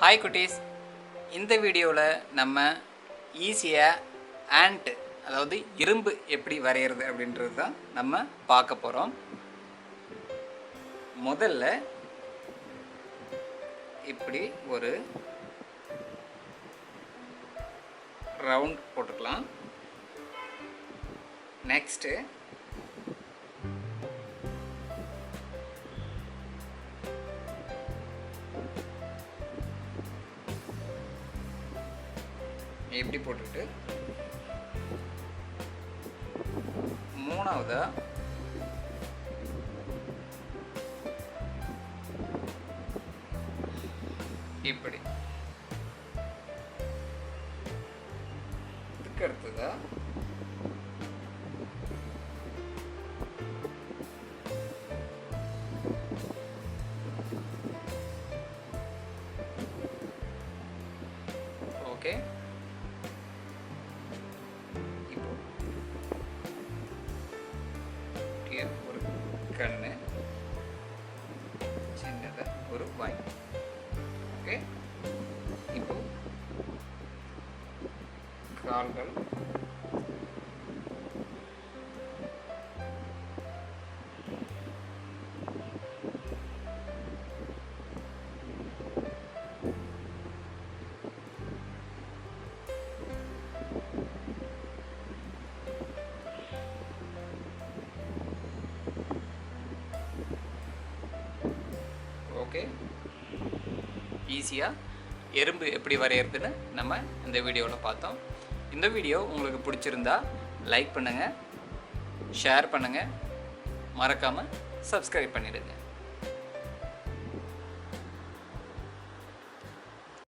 Hi குட்டீஸ், இந்த வீடியோவில் நம்ம ஈஸியாக ஆண்ட் அதாவது இரும்பு எப்படி வரைகிறது அப்படின்றது தான் நம்ம பார்க்க போகிறோம். முதல்ல இப்படி ஒரு ரவுண்ட் போட்டுக்கலாம். நெக்ஸ்ட்டு எப்படி போட்டுட்டு மூணாவதா இப்படி இதுக்கு அடுத்ததா ஓகே. ஒரு கண்ணு, சின்னதாக ஒரு வாய். ஓகே, இப்போ கால்கள், ஓகே. ஈஸியாக எறும்பு எப்படி வரைகிறதுன்னு நம்ம இந்த வீடியோவில் பார்த்தோம். இந்த வீடியோ உங்களுக்கு பிடிச்சிருந்தா லைக் பண்ணுங்கள், ஷேர் பண்ணுங்கள், மறக்காமல் சப்ஸ்கிரைப் பண்ணிடுங்க.